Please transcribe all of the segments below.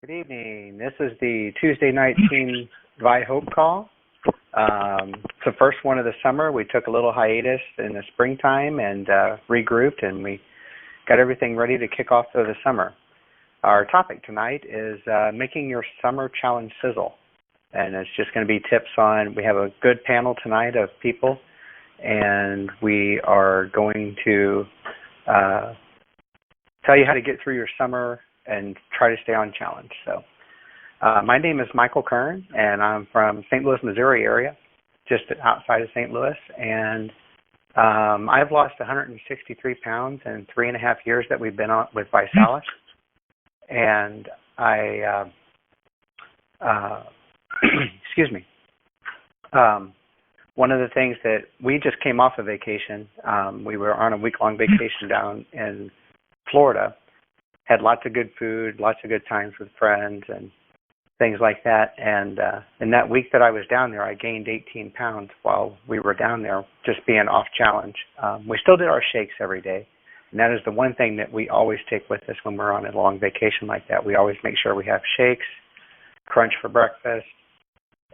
Good evening. This is the Tuesday night TeamViHOPE call. It's the first one of the summer. We took a little hiatus in the springtime and regrouped, and we got everything ready to kick off for the summer. Our topic tonight is making your summer challenge sizzle, and it's just going to be tips on. We have a good panel tonight of people, and we are going to tell you how to get through your summer and try to stay on challenge. So my name is Michael Kirn, and I'm from St. Louis, Missouri area, just outside of St. Louis. And I've lost 163 pounds in 3.5 years that we've been on with ViSalus. And I, excuse me, one of the things that we just came off a vacation, we were on a week-long vacation down in Florida, had lots of good food, lots of good times with friends and things like that. And in that week that I was down there, I gained 18 pounds while we were down there just being off challenge. We still did our shakes every day. And that is the one thing that we always take with us when we're on a long vacation like that. We always make sure we have shakes, crunch for breakfast,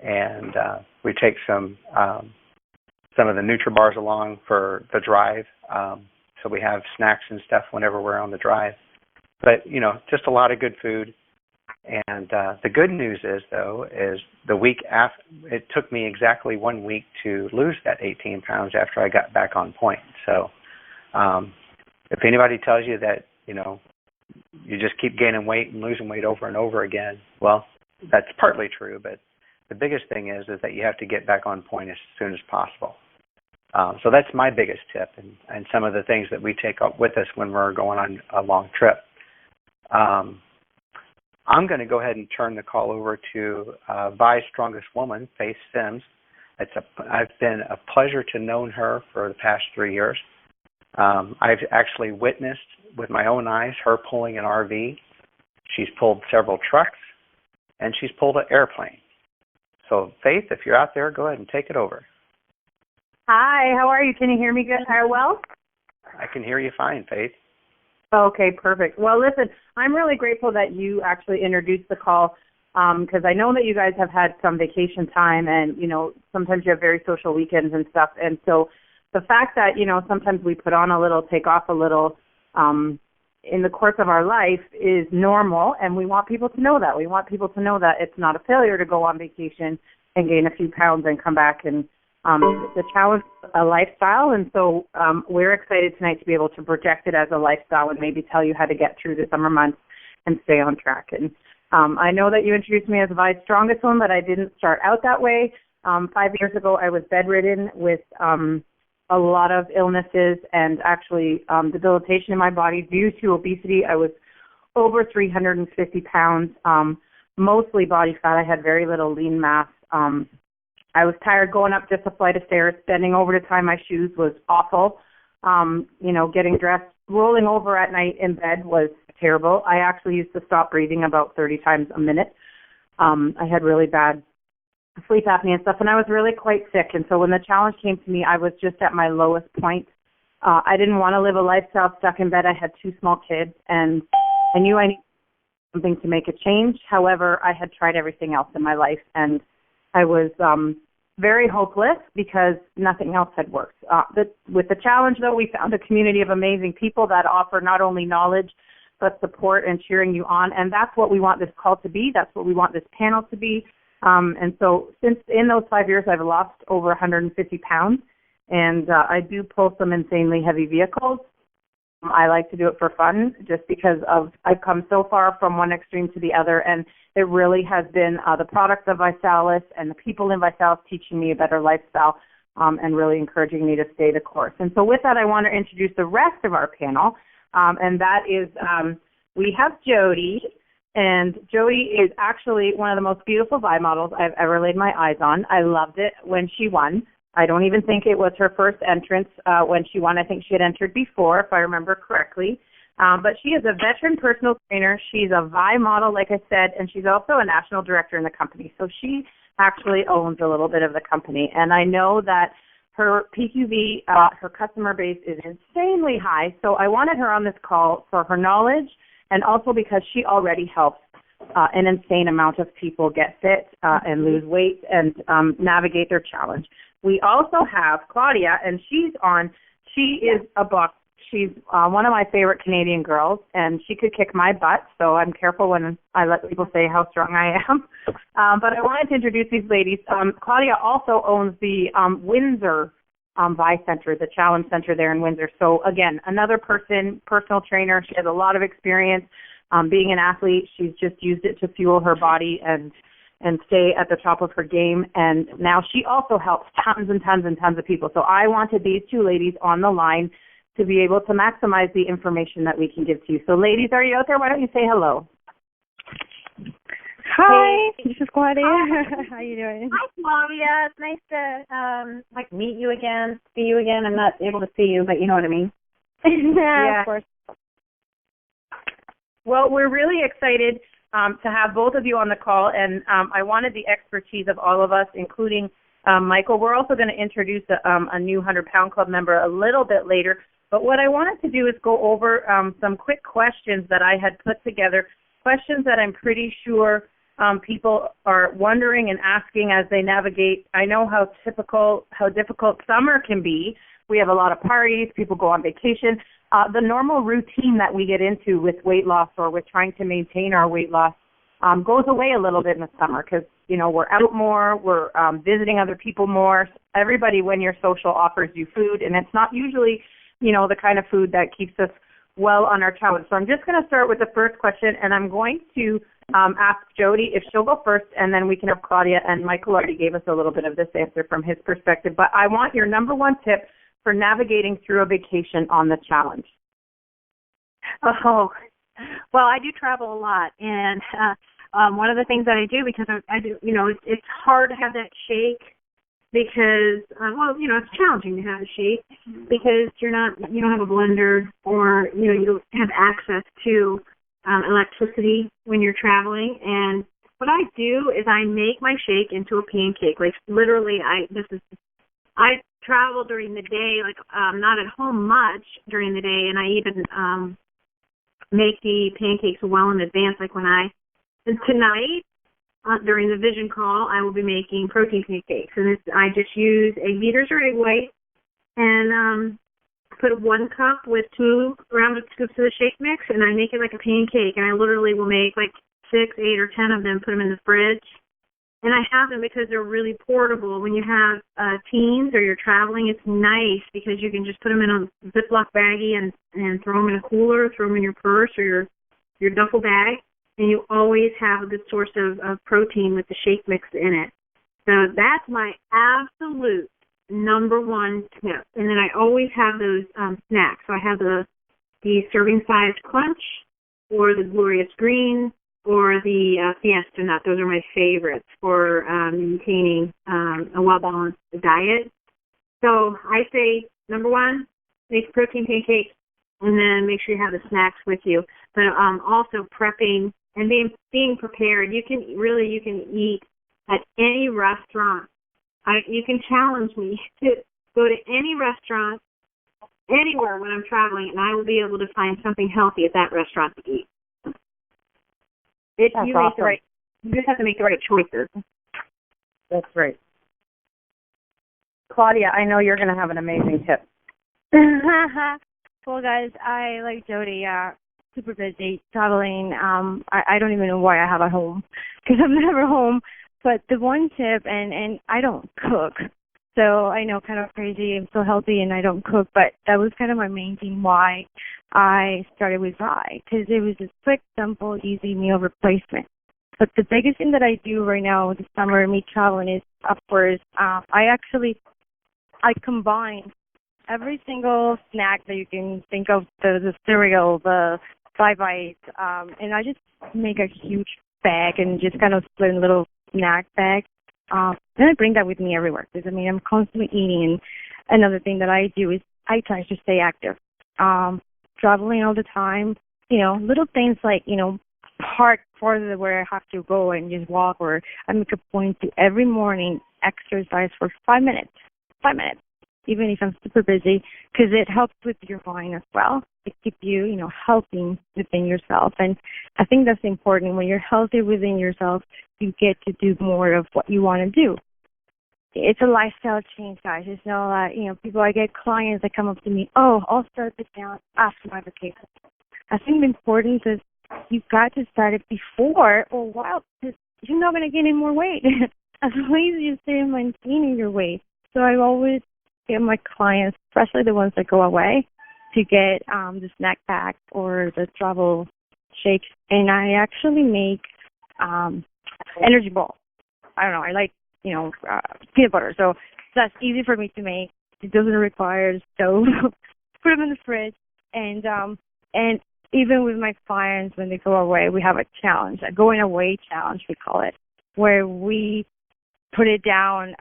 and we take some of the NutriBars along for the drive. So we have snacks and stuff whenever we're on the drive. But, you know, just a lot of good food. And the good news is, though, is the week after, it took me exactly 1 week to lose that 18 pounds after I got back on point. So if anybody tells you that, you know, you just keep gaining weight and losing weight over and over again, well, that's partly true. But the biggest thing is that you have to get back on point as soon as possible. So that's my biggest tip and some of the things that we take up with us when we're going on a long trip. I'm going to go ahead and turn the call over to Vi's strongest woman, Faith Sims. I've been a pleasure to know her for the past 3 years. I've actually witnessed with my own eyes her pulling an RV. She's pulled several trucks, and she's pulled an airplane. So, Faith, if you're out there, go ahead and take it over. Hi, how are you? Can you hear me good? Are you well? I can hear you fine, Faith. Okay, perfect. Well, listen, I'm really grateful that you actually introduced the call because I know that you guys have had some vacation time and, you know, sometimes you have very social weekends and stuff. And so the fact that, you know, sometimes we put on a little, take off a little in the course of our life is normal, and we want people to know that. We want people to know that it's not a failure to go on vacation and gain a few pounds and come back and the challenge is a lifestyle, and so we're excited tonight to be able to project it as a lifestyle and maybe tell you how to get through the summer months and stay on track. And I know that you introduced me as Vi's strongest one, but I didn't start out that way. 5 years ago, I was bedridden with a lot of illnesses and actually debilitation in my body due to obesity. I was over 350 pounds, mostly body fat. I had very little lean mass. I was tired going up just a flight of stairs. Bending over to tie my shoes was awful. You know, getting dressed, rolling over at night in bed was terrible. I actually used to stop breathing about 30 times a minute. I had really bad sleep apnea and stuff, and I was really quite sick. And so when the challenge came to me, I was just at my lowest point. I didn't want to live a lifestyle stuck in bed. I had 2 small kids, and I knew I needed something to make a change. However, I had tried everything else in my life, and I was very hopeless because nothing else had worked. With the challenge, though, we found a community of amazing people that offer not only knowledge but support and cheering you on, and that's what we want this call to be. That's what we want this panel to be. And so since in those 5 years, I've lost over 150 pounds, and I do pull some insanely heavy vehicles. I like to do it for fun just because I've come so far from one extreme to the other, and it really has been the products of ViSalus and the people in ViSalus teaching me a better lifestyle and really encouraging me to stay the course. And so with that, I want to introduce the rest of our panel, and that is we have Jody, and Jody is actually one of the most beautiful Vi models I've ever laid my eyes on. I loved it when she won. I don't even think it was her first entrance when she won. I think she had entered before, if I remember correctly. But she is a veteran personal trainer. She's a Vi model, like I said, and she's also a national director in the company. So she actually owns a little bit of the company. And I know that her PQV, her customer base is insanely high. So I wanted her on this call for her knowledge and also because she already helps an insane amount of people get fit and lose weight and navigate their challenge. We also have Claudia, and she is a buck. She's one of my favorite Canadian girls, and she could kick my butt, so I'm careful when I let people say how strong I am. But I wanted to introduce these ladies. Claudia also owns the Windsor Vi Center, the Challenge Center there in Windsor. So, again, another personal trainer. She has a lot of experience being an athlete. She's just used it to fuel her body and stay at the top of her game. And now she also helps tons and tons and tons of people. So I wanted these two ladies on the line to be able to maximize the information that we can give to you. So, ladies, are you out there? Why don't you say hello? Hi, this is Claudia. How you doing? Hi, Claudia. It's nice to meet you again, see you again. I'm not able to see you, but you know what I mean. Yeah, of course. Well, we're really excited to have both of you on the call, and I wanted the expertise of all of us, including Michael. We're also going to introduce a new 100-pound club member a little bit later. But what I wanted to do is go over some quick questions that I had put together, questions that I'm pretty sure people are wondering and asking as they navigate. I know how difficult summer can be. We have a lot of parties, people go on vacation. The normal routine that we get into with weight loss or with trying to maintain our weight loss goes away a little bit in the summer because, we're out more, we're visiting other people more. Everybody, when you're social, offers you food, and it's not usually the kind of food that keeps us well on our challenge. So I'm just going to start with the first question, and I'm going to ask Jody if she'll go first, and then we can have Claudia, and Michael already gave us a little bit of this answer from his perspective. But I want your number one tip for navigating through a vacation on the challenge. Oh, well, I do travel a lot, and one of the things that I do, because I do, it's hard to have that shake, because, it's challenging to have a shake because you don't have a blender or, you don't have access to electricity when you're traveling. And what I do is I make my shake into a pancake. Like, literally, I travel during the day, not at home much during the day, and I even make the pancakes well in advance. Like tonight, during the vision call, I will be making protein pancakes, and I just use egg beaters or egg white, and put 1 cup with 2 rounded scoops of the shake mix, and I make it like a pancake, and I literally will make 6, 8, or 10 of them, put them in the fridge, and I have them because they're really portable. When you have teens or you're traveling, it's nice because you can just put them in a Ziploc baggie and throw them in a cooler, throw them in your purse or your duffel bag. And you always have a good source of protein with the shake mix in it. So that's my absolute number one tip. And then I always have those snacks. So I have the serving size crunch or the glorious green or the fiesta nut. Those are my favorites for maintaining a well-balanced diet. So I say, number one, make protein pancakes, and then make sure you have the snacks with you. But also prepping and being prepared. You can eat at any restaurant. You can challenge me to go to any restaurant, anywhere when I'm traveling, and I will be able to find something healthy at that restaurant to eat. You just have to make the right choices. That's right. Claudia, I know you're going to have an amazing tip. Well, guys, I like Jody. Super busy traveling. I don't even know why I have a home because I'm never home. But the one tip, and I don't cook, so I know, kind of crazy. I'm so healthy and I don't cook, but that was kind of my main thing why I started with Reich, because it was a quick, simple, easy meal replacement. But the biggest thing that I do right now with the summer and me traveling is, of course, I combine every single snack that you can think of, the cereal, the 5 bites, and I just make a huge bag and just kind of split in little snack bags. Then I bring that with me everywhere because, I'm constantly eating. And another thing that I do is I try to stay active. Traveling all the time, little things like, park farther where I have to go and just walk, or I make a point to every morning exercise for 5 minutes, even if I'm super busy, because it helps with your mind as well. to keep you, healthy within yourself. And I think that's important. When you're healthy within yourself, you get to do more of what you want to do. It's a lifestyle change, guys. It's not people, I get clients that come up to me, I'll start this down after my vacation. I think the importance is you've got to start it before or while, because you're not going to gain any more weight as long as you stay maintaining your weight. So I always get my clients, especially the ones that go away, to get the snack pack or the travel shakes. And I actually make energy balls. I don't know. I like, peanut butter. So that's easy for me to make. It doesn't require a stove. Put them in the fridge. And even with my clients, when they go away, we have a challenge, a going away challenge, we call it, where we put it down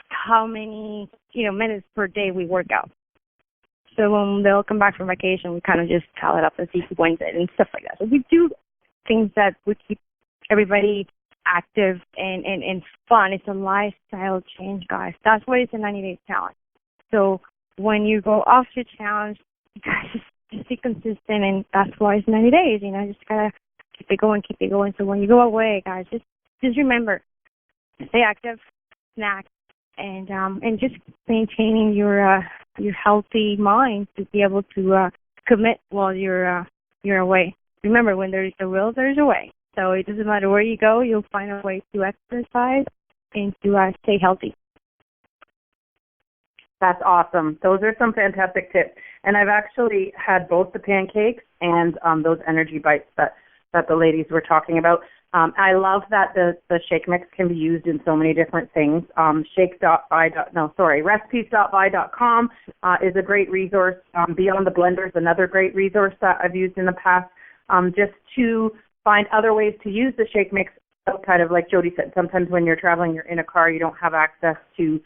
how many, minutes per day we work out. So when they'll come back from vacation, we kind of just tally it up and see who wins it and stuff like that. So we do things that would keep everybody active and fun. It's a lifestyle change, guys. That's why it's a 90-day challenge. So when you go off your challenge, you guys just be consistent, and that's why it's 90 days. Just gotta keep it going. So when you go away, guys, just remember, stay active, snack, and just maintaining your healthy mind to be able to commit while you're away. Remember, when there's a will, there's a way. So it doesn't matter where you go, you'll find a way to exercise and to stay healthy. That's awesome. Those are some fantastic tips. And I've actually had both the pancakes and those energy bites that the ladies were talking about. I love that the shake mix can be used in so many different things. Recipes.vi.com is a great resource. Beyond the Blender is another great resource that I've used in the past, just to find other ways to use the shake mix. Kind of like Jody said, sometimes when you're traveling, you're in a car, you don't have access to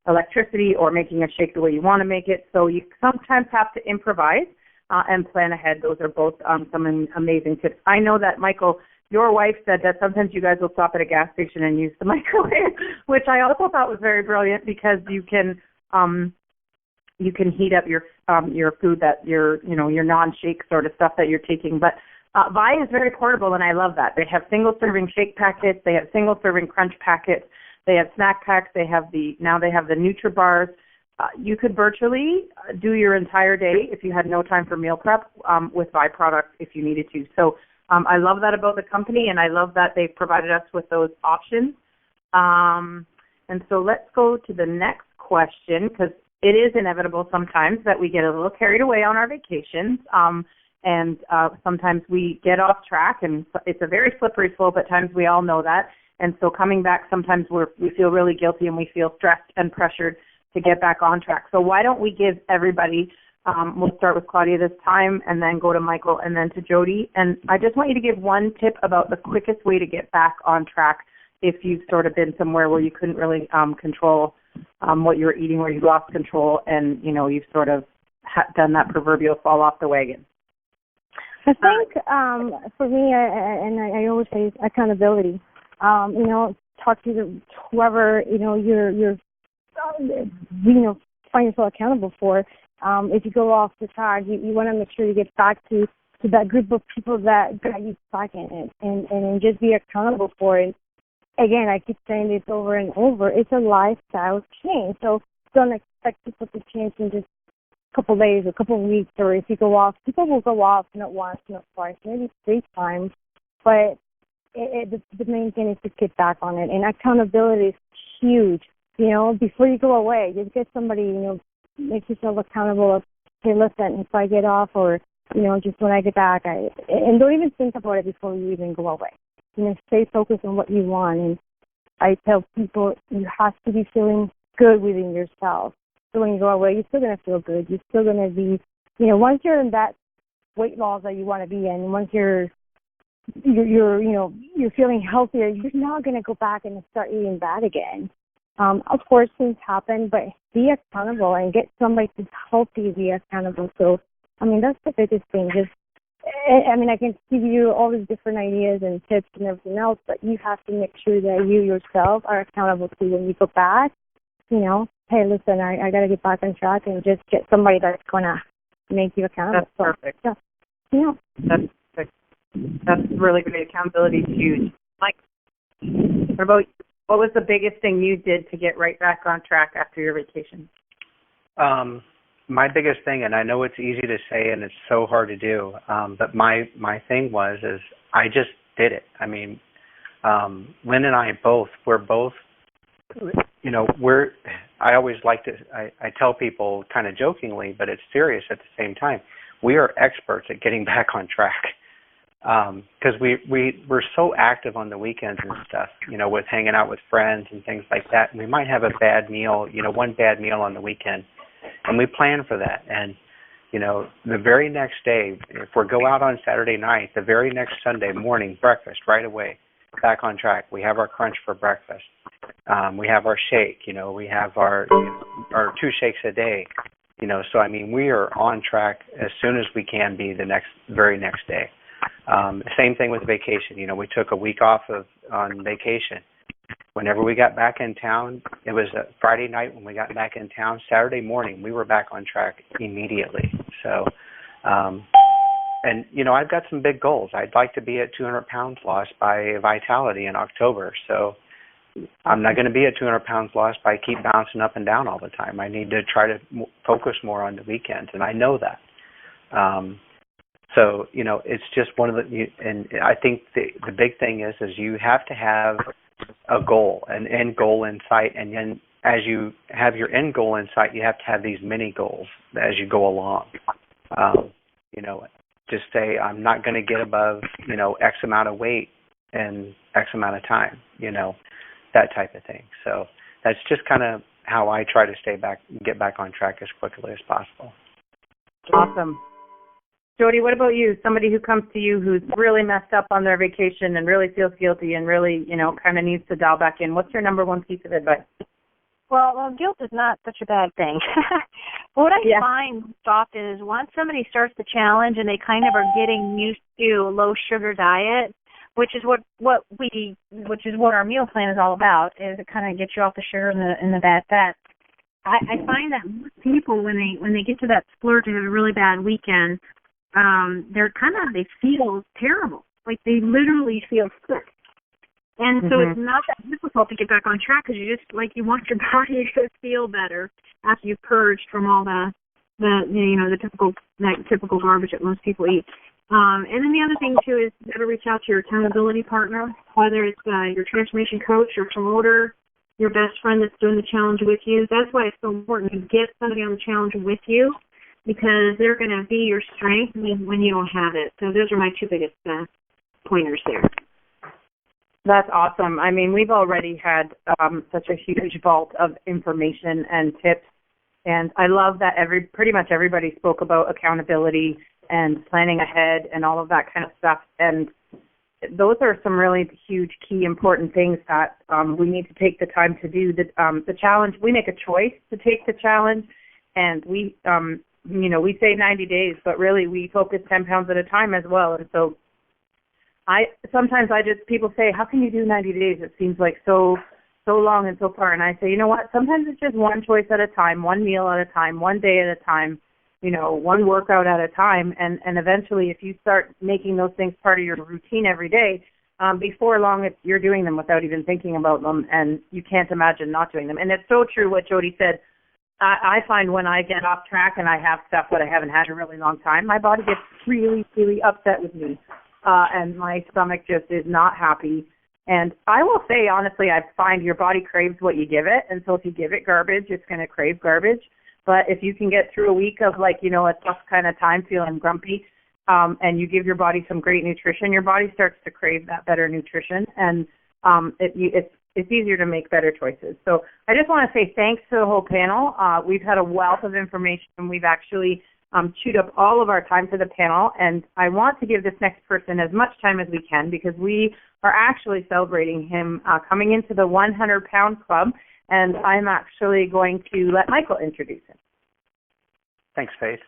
electricity or making a shake the way you want to make it. So you sometimes have to improvise and plan ahead. Those are both some amazing tips. I know that, Michael, your wife said that sometimes you guys will stop at a gas station and use the microwave, which I also thought was very brilliant, because you can heat up your food that your non-shake sort of stuff that you're taking. But Vi is very portable, and I love that. They have single-serving shake packets. They have single-serving crunch packets. They have snack packs. They have the NutriBars. You could virtually do your entire day if you had no time for meal prep with Vi products if you needed to. So I love that about the company, and I love that they've provided us with those options. And so let's go to the next question, because it is inevitable sometimes that we get a little carried away on our vacations. And sometimes we get off track, and it's a very slippery slope at times. We all know that. And so coming back, sometimes we feel really guilty, and we feel stressed and pressured to get back on track. So why don't we give everybody, we'll start with Claudia this time, and then go to Michael, and then to Jody. And I just want you to give one tip about the quickest way to get back on track if you've sort of been somewhere where you couldn't really control what you were eating, where you lost control, and, you've sort of done that proverbial fall off the wagon. I think for me, I always say accountability. Talk to whoever you're find yourself accountable for. If you go off the track, you want to make sure you get back to that group of people that got you back in it, and just be accountable for it. Again, I keep saying this over and over. It's a lifestyle change, so don't expect people to change in just couple days, a couple of weeks, or if you go off, people will go off not once, not twice, maybe 3 times, but the main thing is to get back on it, and accountability is huge. Before you go away, just get somebody, make yourself accountable of, hey, listen, if I get off, or, just when I get back, and don't even think about it before you even go away. Stay focused on what you want, and I tell people you have to be feeling good within yourself. So when you go away, you're still going to feel good. You're still going to be, once you're in that weight loss that you want to be in, once you're feeling healthier, you're not going to go back and start eating bad again. Of course, things happen, but be accountable and get somebody to help you be accountable. So, that's the biggest thing. I can give you all these different ideas and tips and everything else, but you have to make sure that you yourself are accountable to when you go back. Hey, listen, I got to get back on track, and just get somebody that's going to, make you accountable. That's perfect. So, yeah. That's perfect. That's really great. Accountability is huge. Mike, what was the biggest thing you did to get right back on track after your vacation? My biggest thing, and I know it's easy to say and it's so hard to do, but my thing is I just did it. I mean, Lynn and I we're both, I always like to, I tell people kind of jokingly, but it's serious at the same time. We are experts at getting back on track. Because we're so active on the weekends and stuff, with hanging out with friends and things like that. And we might have a bad meal, one bad meal on the weekend, and we plan for that. And, the very next day, if we go out on Saturday night, the very next Sunday morning, breakfast right away, back on track. We have our crunch for breakfast. We have our shake, we have our 2 shakes a day, so I mean, we are on track as soon as we can be the very next day. Same thing with vacation. We took a week off on vacation. Whenever we got back in town, it was a Friday night when we got back in town. Saturday morning, we were back on track immediately. So, and I've got some big goals. I'd like to be at 200 pounds lost by Vitality in October. So I'm not going to be at 200 pounds lost by keep bouncing up and down all the time. I need to try to focus more on the weekends, and I know that. So, it's just one of and I think the big thing is you have to have a goal, an end goal in sight, and then as you have your end goal in sight, you have to have these mini goals as you go along. Just say, I'm not going to get above, X amount of weight in X amount of time, that type of thing. So that's just kind of how I try to get back on track as quickly as possible. Awesome. Jody, what about you? Somebody who comes to you who's really messed up on their vacation and really feels guilty and really, kind of needs to dial back in. What's your number one piece of advice? Well, guilt is not such a bad thing. What I find often is once somebody starts the challenge and they kind of are getting used to a low sugar diet, which is what our meal plan is all about, is it kind of gets you off the sugar and the bad fat. I find that most people when they get to that splurge and have a really bad weekend, they feel terrible. Like they literally feel sick. And so it's not that difficult to get back on track because you want your body to feel better after you've purged from all the typical garbage that most people eat. And then the other thing too is you got to reach out to your accountability partner, whether it's your transformation coach, your promoter, your best friend that's doing the challenge with you. That's why it's so important to get somebody on the challenge with you, because they're going to be your strength when you don't have it. So those are my 2 biggest pointers there. That's awesome. I mean, we've already had such a huge vault of information and tips, and I love that pretty much everybody spoke about accountability and planning ahead and all of that kind of stuff. And those are some really huge, key, important things that we need to take the time to do. The challenge, we make a choice to take the challenge, and we say 90 days, but really we focus 10 pounds at a time as well. And so people say, how can you do 90 days? It seems like so long and so far. And I say, you know what? Sometimes it's just one choice at a time, one meal at a time, one day at a time, one workout at a time. And eventually, if you start making those things part of your routine every day, before long, you're doing them without even thinking about them, and you can't imagine not doing them. And it's so true what Jody said. I find when I get off track and I have stuff that I haven't had in a really long time, my body gets really, really upset with me. And my stomach just is not happy. And I will say, honestly, I find your body craves what you give it. And so if you give it garbage, it's going to crave garbage. But if you can get through a week of a tough kind of time feeling grumpy, and you give your body some great nutrition, your body starts to crave that better nutrition. And it's easier to make better choices. So I just want to say thanks to the whole panel. We've had a wealth of information. We've actually chewed up all of our time for the panel, and I want to give this next person as much time as we can because we are actually celebrating him coming into the 100-pound club, and I'm actually going to let Michael introduce him. Thanks, Faith.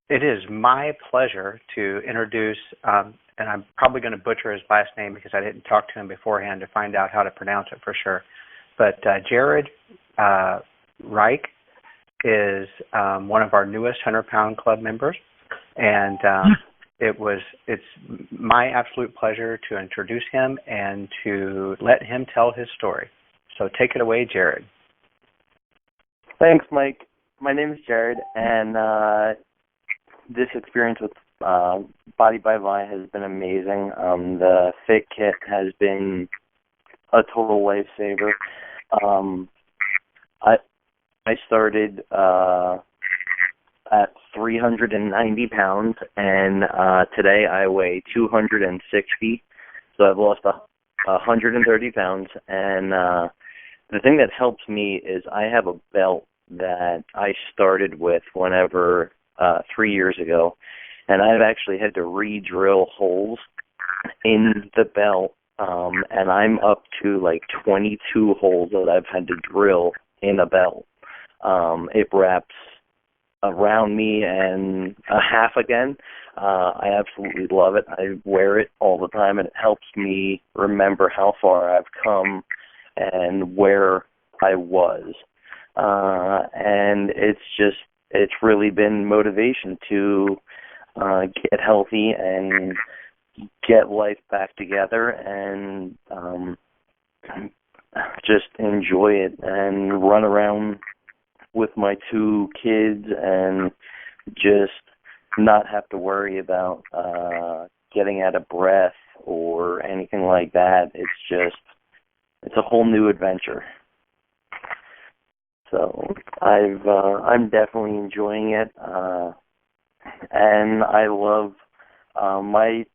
It is my pleasure to introduce, and I'm probably going to butcher his last name because I didn't talk to him beforehand to find out how to pronounce it for sure, but Jared Reich. is one of our newest 100-pound club members, and it's my absolute pleasure to introduce him and to let him tell his story. So take it away, Jared. Thanks, Mike. My name is Jared, and this experience with Body by Vi has been amazing. The Fit Kit has been a total lifesaver. I started at 390 pounds, and today I weigh 260, so I've lost 130 pounds, and the thing that helps me is I have a belt that I started with whenever 3 years ago, and I've actually had to re-drill holes in the belt, and I'm up to like 22 holes that I've had to drill in a belt. It wraps around me and a half again. I absolutely love it. I wear it all the time, and it helps me remember how far I've come and where I was. And it's really been motivation to get healthy and get life back together and just enjoy it and run around with my 2 kids and just not have to worry about getting out of breath or anything like that. It's a whole new adventure. So I'm definitely enjoying it, and I love my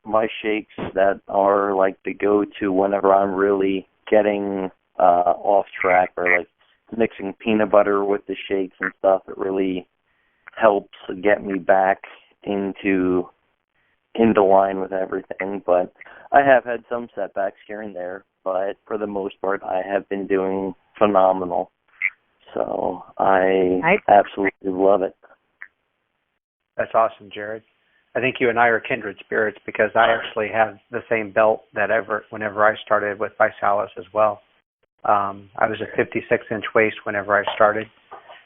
shakes that are like the go-to whenever I'm really getting off track, or like mixing peanut butter with the shakes and stuff. It really helps get me back into line with everything. But I have had some setbacks here and there, but for the most part, I have been doing phenomenal. So I absolutely love it. That's awesome, Jared. I think you and I are kindred spirits, because I actually have the same belt whenever I started with Visalis as well. I was a 56-inch waist whenever I started,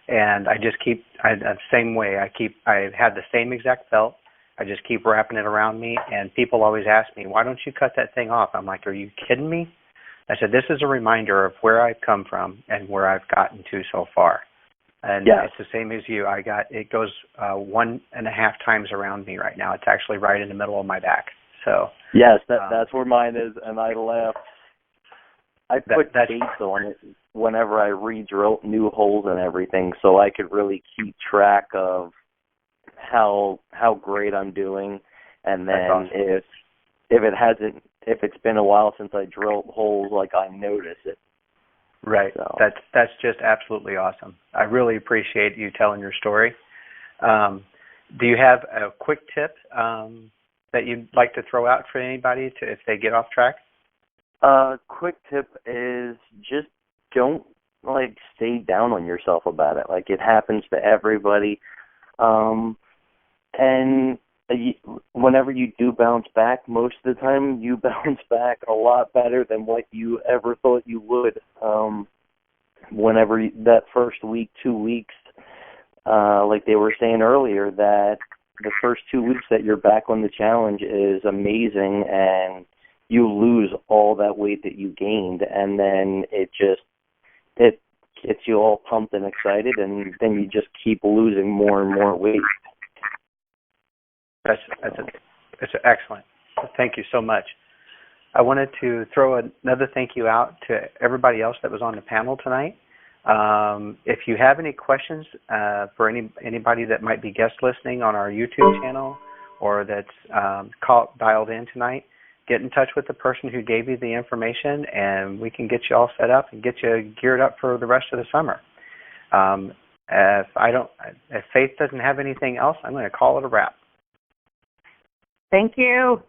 and I just keep the same way. I had the same exact belt. I just keep wrapping it around me, and people always ask me, why don't you cut that thing off? I'm like, are you kidding me? I said, this is a reminder of where I've come from and where I've gotten to so far. And It's the same as you. It goes 1.5 times around me right now. It's actually right in the middle of my back. So yes, that's where mine is, and I laugh. I put dates on it whenever I re-drill new holes and everything, so I could really keep track of how great I'm doing. And then awesome. if it's been a while since I drilled holes, like, I notice it. Right. So. That's just absolutely awesome. I really appreciate you telling your story. Do you have a quick tip that you'd like to throw out for anybody if they get off track? Quick tip is just don't stay down on yourself about it. It happens to everybody. And whenever you do bounce back, most of the time you bounce back a lot better than what you ever thought you would. Whenever that first week, 2 weeks, like they were saying earlier, that the first 2 weeks that you're back on the challenge is amazing, and you lose all that weight that you gained, and then it gets you all pumped and excited, and then you just keep losing more and more weight. That's excellent. Thank you so much. I wanted to throw another thank you out to everybody else that was on the panel tonight. If you have any questions for anybody that might be guest listening on our YouTube channel, or that's dialed in tonight, get in touch with the person who gave you the information, and we can get you all set up and get you geared up for the rest of the summer. If Faith doesn't have anything else, I'm going to call it a wrap. Thank you.